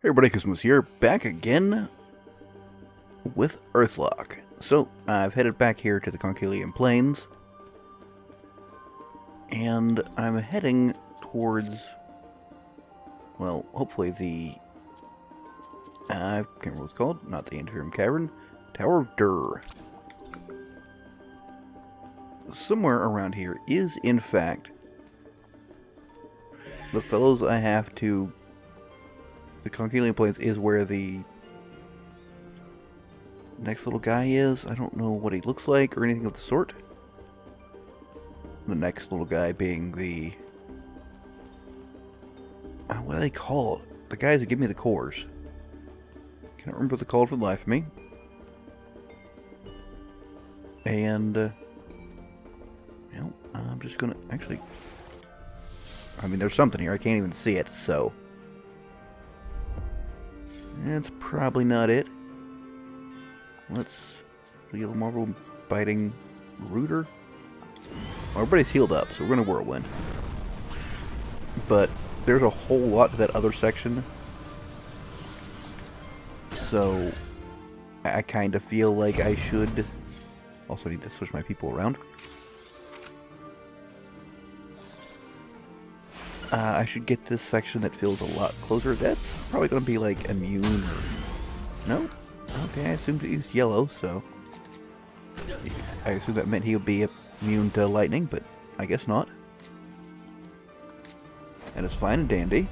Hey everybody, Koosemose here, back again with Earthlock. So, I've headed back here to the Concalian Plains, and I'm heading towards, well, hopefully the, I can't remember what it's called, not the Antirum Cavern, Tower of Dur. Somewhere around here is, in fact, the fellows I have to... The Concalian Plains is where the next little guy is. I don't know what he looks like or anything of the sort. The next little guy being the... what do they call it? The guys who give me the cores. Can't remember what they're called for the life of me. And, I'm just gonna... Actually... I mean, there's something here. I can't even see it, so... That's probably not it. Let's do a little more of a biting rooter. Well, everybody's healed up, so we're going to whirlwind. But there's a whole lot to that other section. So I kind of feel like I should also need to switch my people around. I should get this section that feels a lot closer. That's probably going to be like immune or... No? Okay, I assumed he used yellow, so... I assumed that meant he would be immune to lightning, but I guess not. And it's fine and dandy.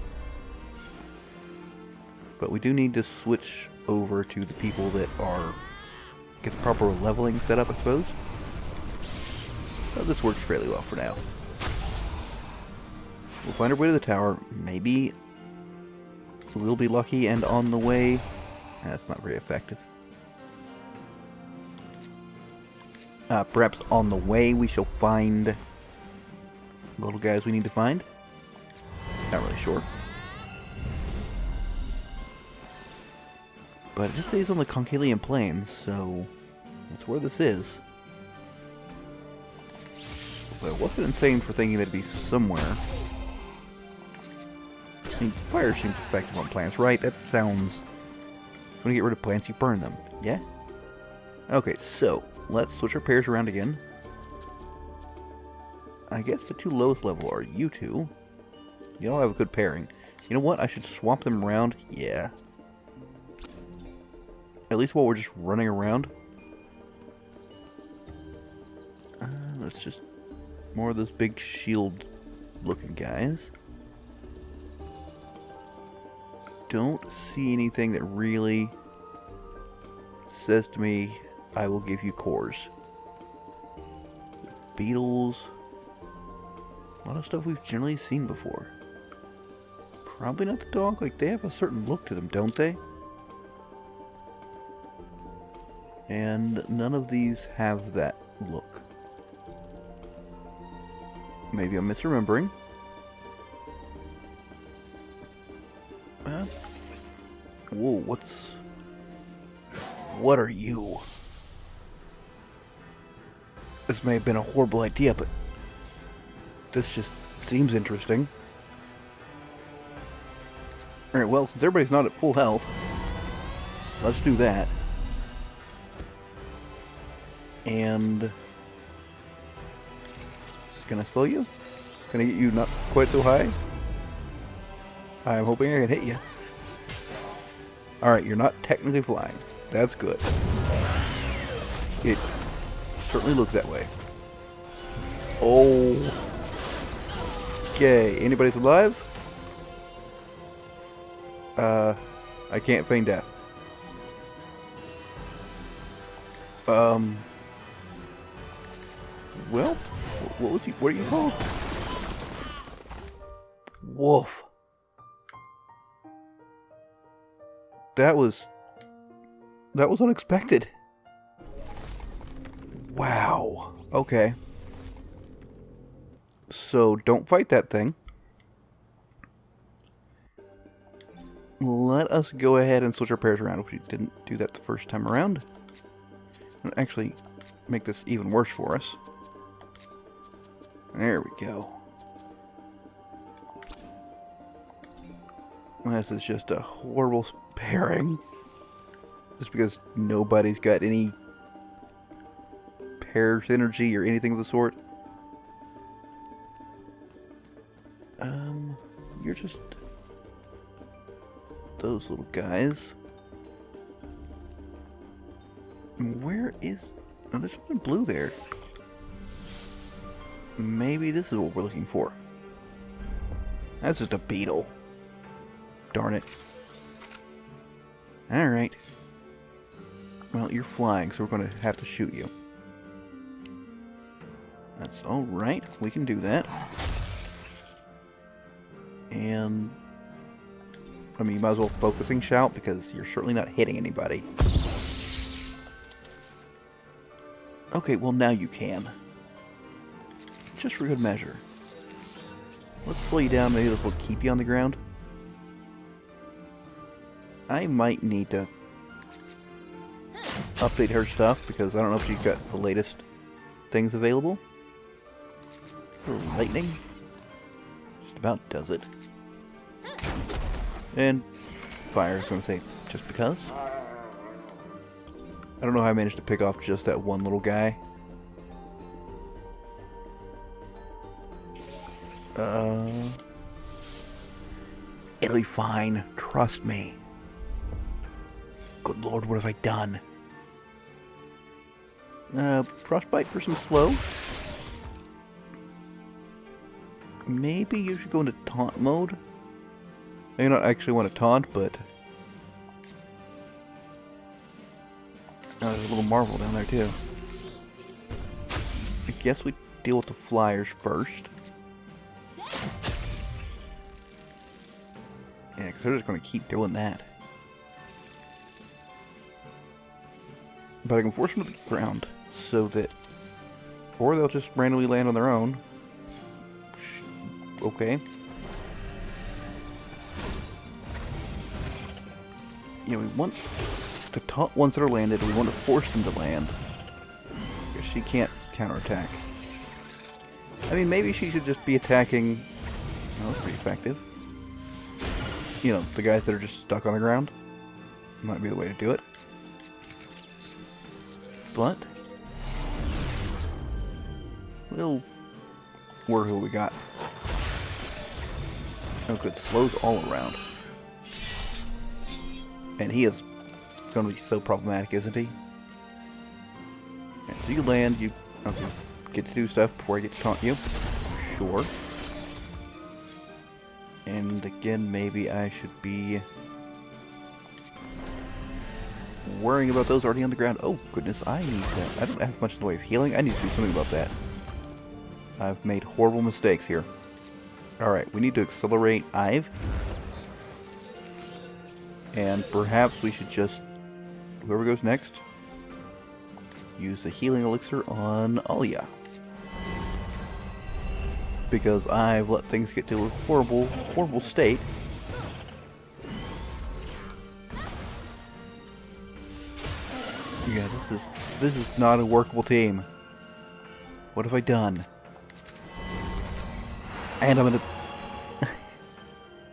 But we do need to switch over to the people that are... get the proper leveling set up, I suppose. So this works fairly well for now. We'll find our way to the tower. Maybe we'll be lucky and on the way... That's not very effective. Perhaps on the way we shall find the little guys we need to find. Not really sure. But it just says on the Concalian Plains, so that's where this is. But it wasn't insane for thinking that it'd be somewhere. I mean, fire seems effective on plants, right? That sounds... When you get rid of plants, you burn them. Yeah? Okay, so, let's switch our pairs around again. I guess the two lowest level are you two. You all have a good pairing. You know what? I should swap them around. Yeah. At least while we're just running around. Let's just... More of those big shield-looking guys. Don't see anything that really says to me, I will give you cores. Beetles. A lot of stuff we've generally seen before. Probably not the dog. Like, they have a certain look to them, don't they? And none of these have that look. Maybe I'm misremembering. Whoa, what are you? This may have been a horrible idea, but this just seems interesting. Alright, well, since everybody's not at full health, let's do that. And... Can I slow you? Can I get you not quite so high? I'm hoping I can hit you. Alright, you're not technically flying. That's good. It certainly looks that way. Oh. Okay, anybody's alive? I can't feign death. Well, what are you called? Wolf. That was unexpected. Wow. Okay. So, don't fight that thing. Let us go ahead and switch our pairs around if we didn't do that the first time around. It'll actually make this even worse for us. There we go. This is just a horrible pairing. Just because nobody's got any pair synergy or anything of the sort. You're just those little guys. Where is... Oh, there's something blue there. Maybe this is what we're looking for. That's just a beetle. Darn it. Alright. Well, you're flying, so we're going to have to shoot you. That's alright. We can do that. And... I mean, you might as well focusing shout, because you're certainly not hitting anybody. Okay, well now you can. Just for good measure. Let's slow you down, maybe this will keep you on the ground. I might need to update her stuff, because I don't know if she's got the latest things available. Lightning. Just about does it. And fire, I was going to say, just because. I don't know how I managed to pick off just that one little guy. It'll be fine. Trust me. Good lord, what have I done? Frostbite for some slow. Maybe you should go into taunt mode. I don't actually want to taunt, but... Oh, there's a little marvel down there, too. I guess we deal with the flyers first. Yeah, because they're just going to keep doing that. But I can force them to the ground, so that... Or they'll just randomly land on their own. Okay. Yeah, we want the top ones that are landed, we want to force them to land. Because she can't counterattack. I mean, maybe she should just be attacking... Oh, that's pretty effective. You know, the guys that are just stuck on the ground. Might be the way to do it. But... we'll work who we got. Oh good, slows all around. And he is going to be so problematic, isn't he? And so you land, you okay, get to do stuff before I get to taunt you. Sure. And again, maybe I should be worrying about those already on the ground. Oh goodness, I don't have much in the way of healing. I need to do something about that. I've made horrible mistakes here. Alright, we need to accelerate Ive. And perhaps we should just, whoever goes next, use the healing elixir on Alia. Because I've let things get to a horrible, horrible state. Yeah, this is not a workable team. What have I done? And I'm gonna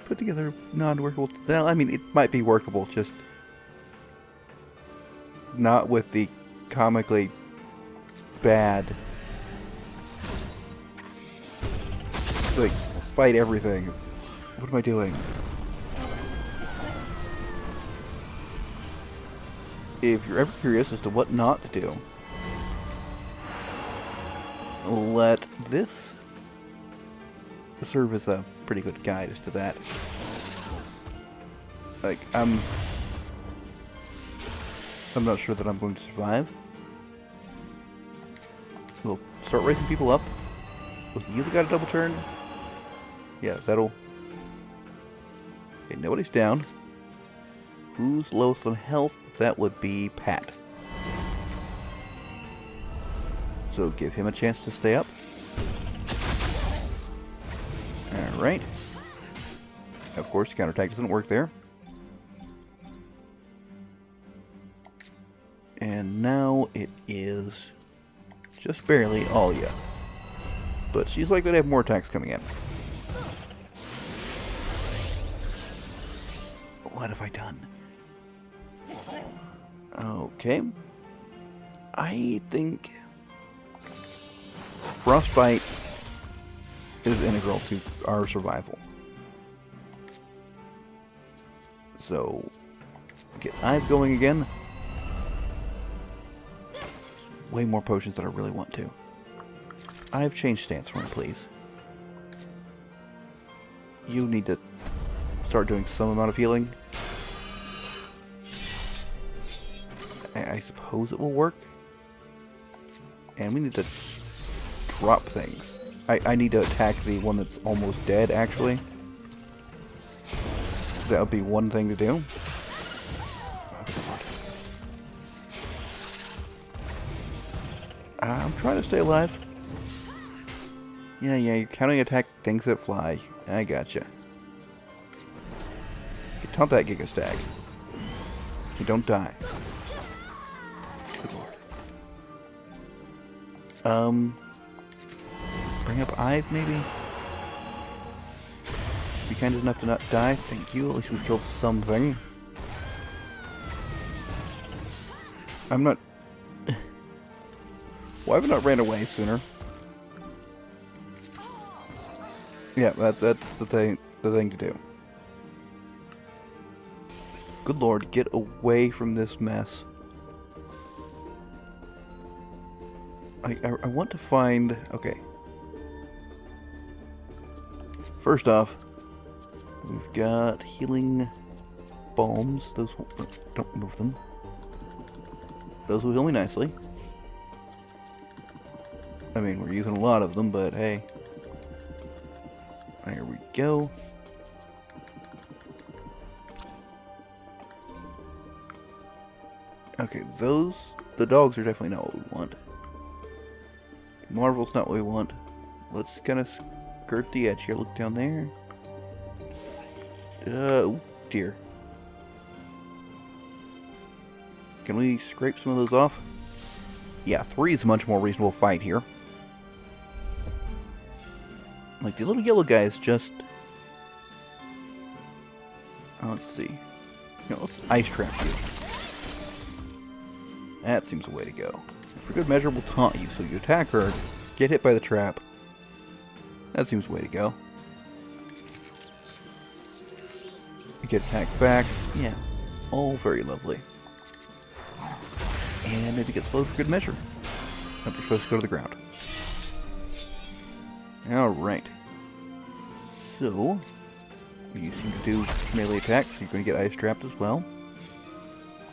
put together non-workable... Well, I mean, it might be workable, just not with the comically bad... Like, fight everything. What am I doing? If you're ever curious as to what not to do, let this serve as a pretty good guide as to that. Like, I'm not sure that I'm going to survive. We'll start raising people up. With you that got a double turn. Yeah, that'll... Okay, nobody's down. Who's lowest on health? That would be Pat. So give him a chance to stay up. Alright. Of course, counterattack doesn't work there. And now it is just barely Alia. But she's likely to have more attacks coming in. What have I done? Okay. I think frostbite is integral to our survival. So, get I've going again. Way more potions than I really want to. I've changed stance for me, please. You need to start doing some amount of healing. I suppose it will work. And we need to drop things. I need to attack the one that's almost dead, actually. That would be one thing to do. I'm trying to stay alive. Yeah, you're counting attack things that fly. I gotcha. You taunt that Giga Stag. You don't die. Good lord. Bring up Ive, maybe? Be kind enough to not die. Thank you. At least we've killed something. I'm not... Why have I not ran away sooner? Yeah, that's the thing to do. Good lord, get away from this mess. I want to find... Okay. First off, we've got healing balms. Those don't move them. Those will heal me nicely. I mean, we're using a lot of them, but hey. There we go. Okay, the dogs are definitely not what we want. Marvel's not what we want. Let's kind of skirt the edge here. Look down there. Oh dear. Can we scrape some of those off? Yeah, 3 is a much more reasonable fight here. Like, the little yellow guy is just... let's see. Let's ice trap you. That seems the way to go. For good measure, we'll taunt you, so you attack her, get hit by the trap. That seems the way to go. You get attacked back. Yeah, all very lovely. And maybe get slowed for good measure. Nope, you're supposed to go to the ground. Alright. So, you seem to do melee attacks, so you're going to get ice trapped as well.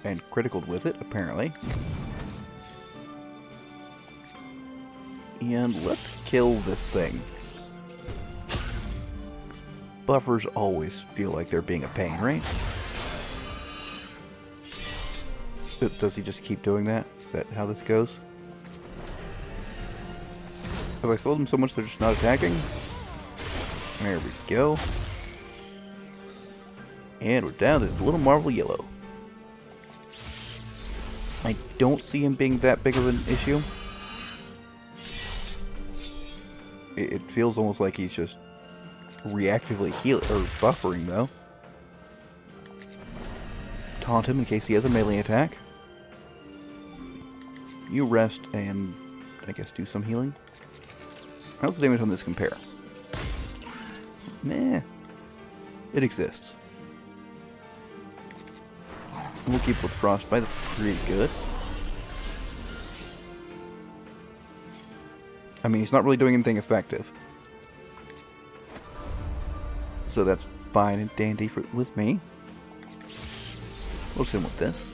And criticaled with it, apparently. And let's kill this thing. Buffers always feel like they're being a pain, right? Does he just keep doing that? Is that how this goes? Have I slowed them so much they're just not attacking? There we go. And we're down to the little Marvel Yellow. I don't see him being that big of an issue. It feels almost like he's just reactively buffering, though. Taunt him in case he has a melee attack. You rest and, I guess, do some healing. How's the damage on this compare? Meh. It exists. We'll keep with Frostbite, that's pretty good. I mean, he's not really doing anything effective. So that's fine and dandy with me. We'll hit him with this.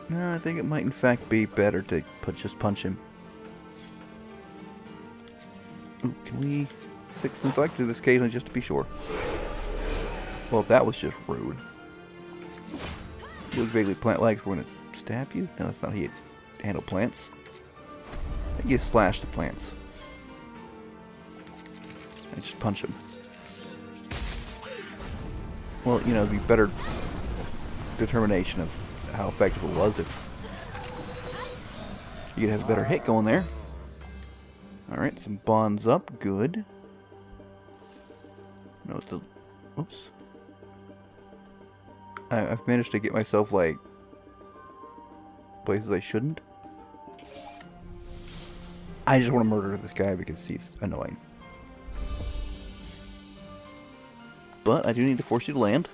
No, I think it might in fact be better to just punch him. Ooh, can we... Since I like to do this occasionally just to be sure. Well, that was just rude. You look vaguely plant-like for when it stab you? No, that's not how you handle plants. I think you slash the plants. And just punch them. Well, you know, it'd be better determination of how effective it was if you could have a better hit going there. Alright, some bonds up. Good. No, it's the Oops. I've managed to get myself, like, places I shouldn't. I just want to murder this guy because he's annoying. But I do need to force you to land.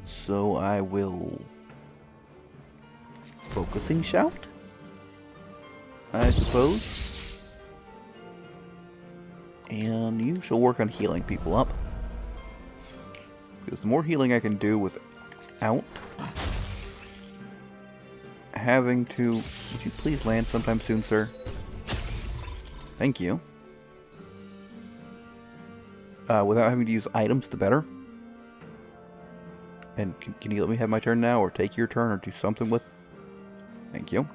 So I will... Focusing shout? I suppose. And you shall work on healing people up. Because the more healing I can do without having to... Would you please land sometime soon, sir? Thank you. Without having to use items, the better. And can you let me have my turn now, or take your turn, or do something with... Thank you.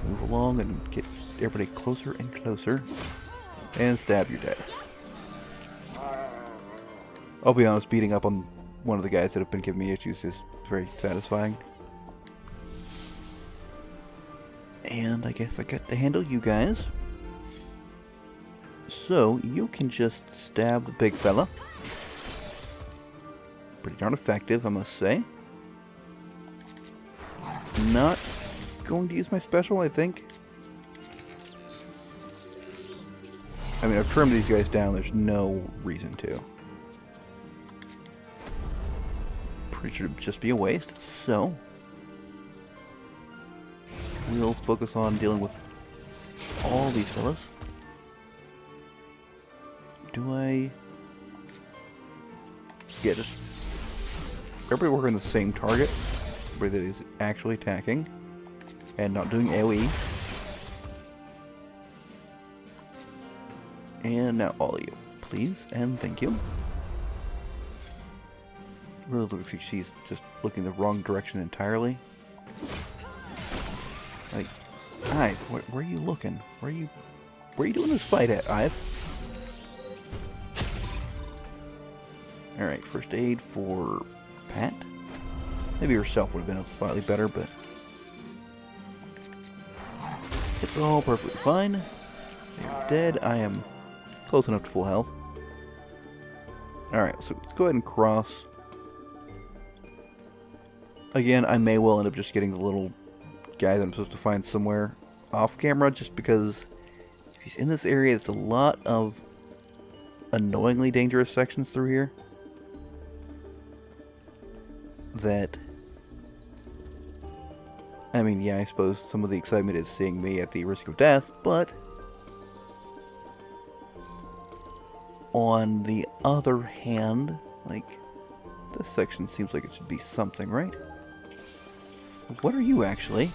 Move along and get everybody closer and closer. And stab your dead. I'll be honest, beating up on one of the guys that have been giving me issues is very satisfying. And I guess I got to handle you guys. So, you can just stab the big fella. Pretty darn effective, I must say. Not going to use my special, I think. I mean, I've trimmed these guys down. There's no reason to. Pretty sure it'd just be a waste. So, we'll focus on dealing with all these fellas. Do I... Yeah, just... Everybody work on the same target. Everybody that is actually attacking. And not doing AoE. And now all of you. Please and thank you. Really looks like she's just looking the wrong direction entirely. Like, Ive, where are you looking? Where are you doing this fight at, Ive? Alright, first aid for Pat. Maybe herself would have been slightly better, but it's all perfectly fine. They're dead. I am close enough to full health. Alright, so let's go ahead and cross. Again, I may well end up just getting the little guy that I'm supposed to find somewhere off camera, just because if he's in this area, there's a lot of annoyingly dangerous sections through here. That, I mean, yeah, I suppose some of the excitement is seeing me at the risk of death, but on the other hand, like, this section seems like it should be something, right? What are you actually?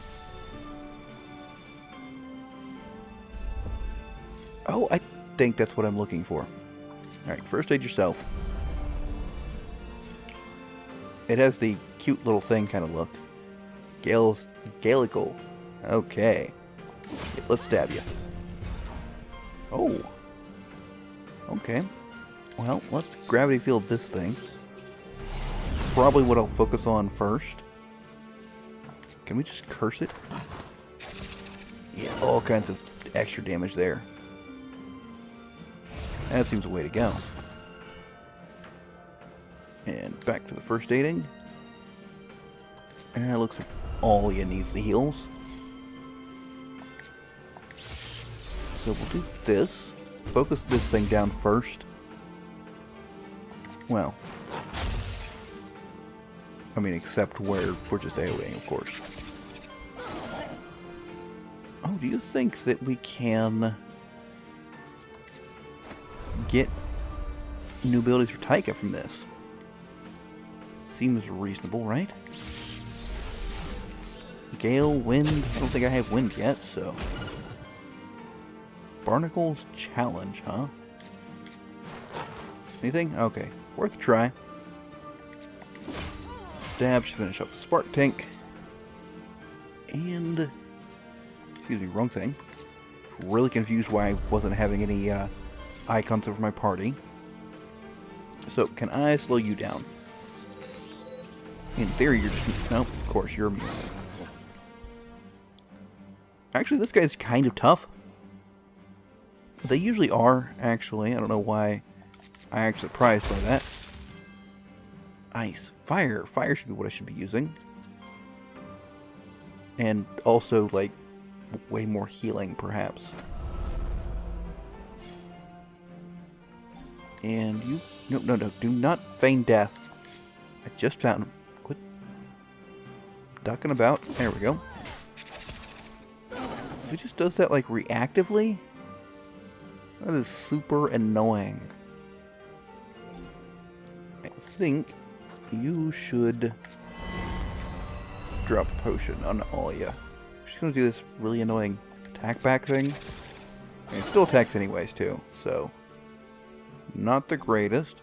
Oh, I think that's what I'm looking for. Alright, first aid yourself. It has the cute little thing kind of look. Gallical. Okay. Yeah, let's stab you. Oh. Okay. Well, let's gravity field this thing. Probably what I'll focus on first. Can we just curse it? Yeah, all kinds of extra damage there. That seems a way to go. And back to the first aiding. And it looks like all you needs the heals. So we'll do this. Focus this thing down first. Well, I mean, except where we're just AoEing, of course. Oh, do you think that we can get new abilities for Taika from this? Seems reasonable, right? Gale, wind. I don't think I have wind yet, so. Barnacle's challenge, huh? Anything? Okay. Worth a try. Stab should finish up the spark tank. And... Excuse me, wrong thing. Really confused why I wasn't having any icons over my party. So, can I slow you down? In theory, you're just... No, of course, you're immune. Actually, this guy's kind of tough. They usually are, actually. I don't know why I act surprised by that. Ice. Fire. Fire should be what I should be using. And also, like, way more healing, perhaps. And you... No, no, no. Do not feign death. I just found him. Quit ducking about. There we go. He just does that, like, reactively? That is super annoying. I think you should drop a potion on Alia. She's gonna do this really annoying attack back thing. And it still attacks anyways, too, so... Not the greatest.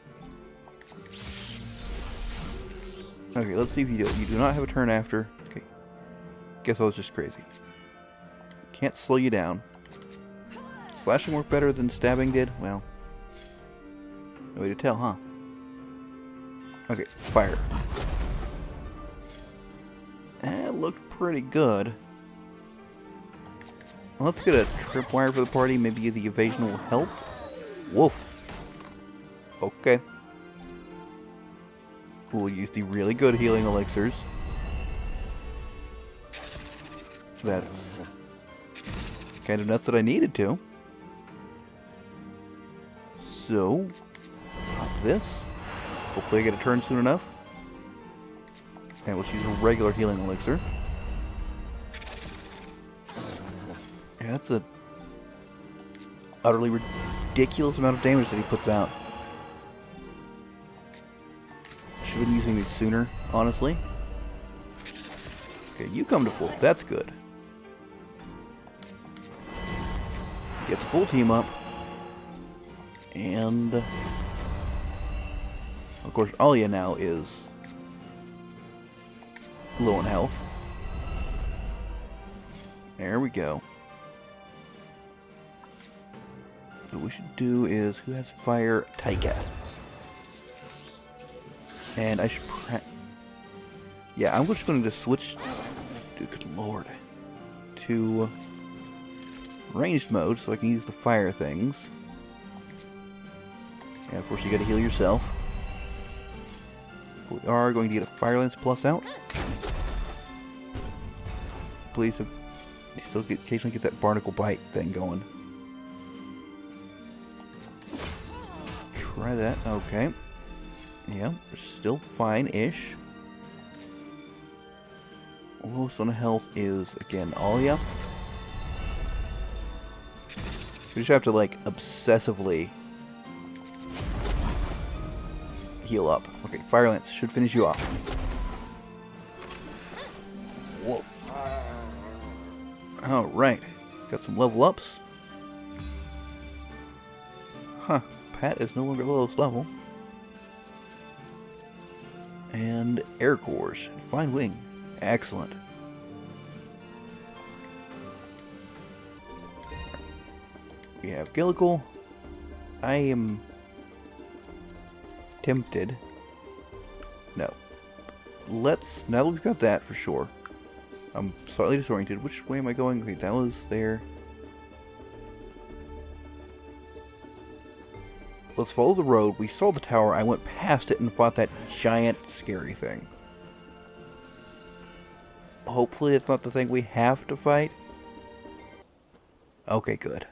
Okay, let's see if you do. You do not have a turn after. Okay. Guess I was just crazy. Can't slow you down. Slashing worked better than stabbing did? Well, no way to tell, huh? Okay, fire. That looked pretty good. Well, let's get a tripwire for the party. Maybe the evasion will help. Wolf. Okay. We'll use the really good healing elixirs. That's kind of nuts that I needed to. So, pop this. Hopefully I get a turn soon enough. And let's use a regular healing elixir. Yeah, that's a utterly ridiculous amount of damage that he puts out. Should have been using these sooner, honestly. Okay, you come to full. That's good. Get the full team up. And... of course, Alia now is low on health. There we go. So what we should do is, who has fire? Taika. And I should yeah, I'm just going to switch, good lord, to ranged mode so I can use the fire things. And of course you gotta heal yourself. We are going to get a Fire Lance plus out. Please, you still occasionally get that barnacle bite thing going. Try that, okay. Yeah, we're still fine-ish. Lowest on health is, again, Alia. We just have to, like, obsessively heal up. Okay, Fire Lance should finish you off. Whoa. Alright. Got some level ups. Huh. Pat is no longer the lowest level. And Air Cores. Fine Wing. Excellent. We have Gillicle. I am tempted. No. Let's, now that we've got that for sure. I'm slightly disoriented. Which way am I going? Okay, that was there. Let's follow the road. We saw the tower. I went past it and fought that giant scary thing. Hopefully it's not the thing we have to fight. Okay, good.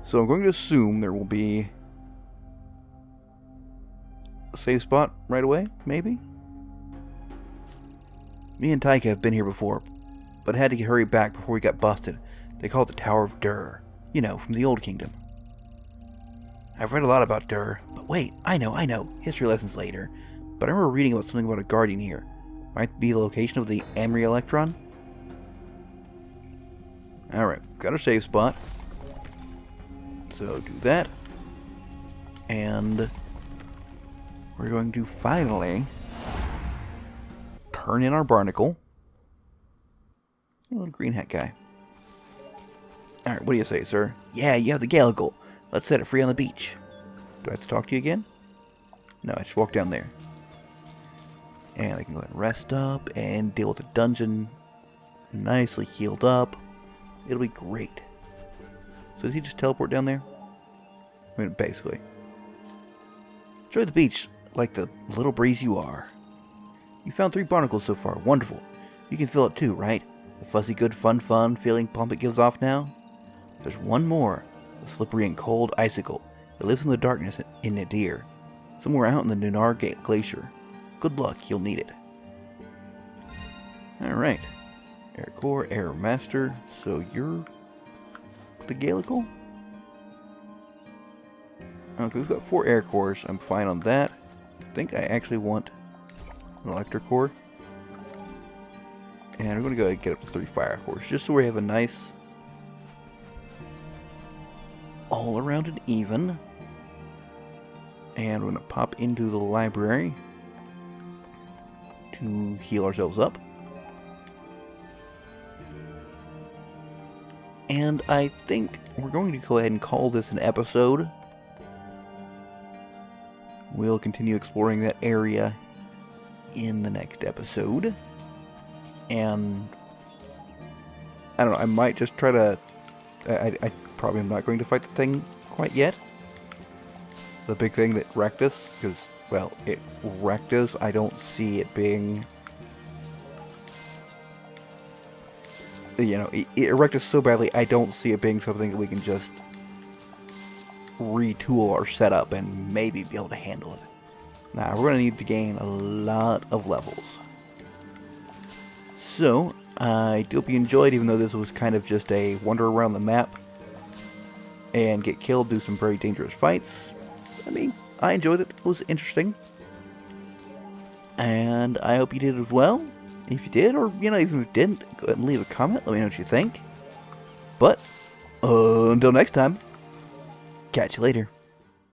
So I'm going to assume there will be a save spot right away, maybe? Me and Taika have been here before, but had to hurry back before we got busted. They call it the Tower of Dur. You know, from the Old Kingdom. I've read a lot about Dur, but wait, I know. History lessons later. But I remember reading about something about a guardian here. Might be the location of the Amory Electron? Alright, got our save spot. So do that. And we're going to finally turn in our barnacle. A little green hat guy. Alright, what do you say, sir? Yeah, you have the Galagal. Let's set it free on the beach. Do I have to talk to you again? No, I just walk down there. And I can go ahead and rest up and deal with the dungeon. Nicely healed up. It'll be great. So does he just teleport down there? I mean, basically. Enjoy the beach like the little breeze you are. You found 3 barnacles so far. Wonderful. You can feel it too, right? The fuzzy good fun feeling pump it gives off now? There's one more. The slippery and cold icicle. It lives in the darkness in Nadir. Somewhere out in the Nunar Glacier. Good luck, you'll need it. Alright. Air Core, Air Master. So you're the Gallical? Okay, we've got 4 Air Cores. I'm fine on that. I think I actually want an Electric Core. And we're going to go ahead and get up to 3 Fire Cores. Just so we have a nice all around and even. And we're going to pop into the library to heal ourselves up. And I think we're going to go ahead and call this an episode. We'll continue exploring that area in the next episode. And I don't know, I might just try to... I probably am not going to fight the thing quite yet. The big thing that wrecked us, because, well, it wrecked us. I don't see it being... You know, it wrecked us so badly, I don't see it being something that we can just retool our setup and maybe be able to handle it. Now, we're going to need to gain a lot of levels. So, I do hope you enjoyed, even though this was kind of just a wander around the map and get killed, do some very dangerous fights. I mean, I enjoyed it. It was interesting. And I hope you did as well. If you did, or, you know, even if you didn't, go ahead and leave a comment. Let me know what you think. But, until next time, catch you later.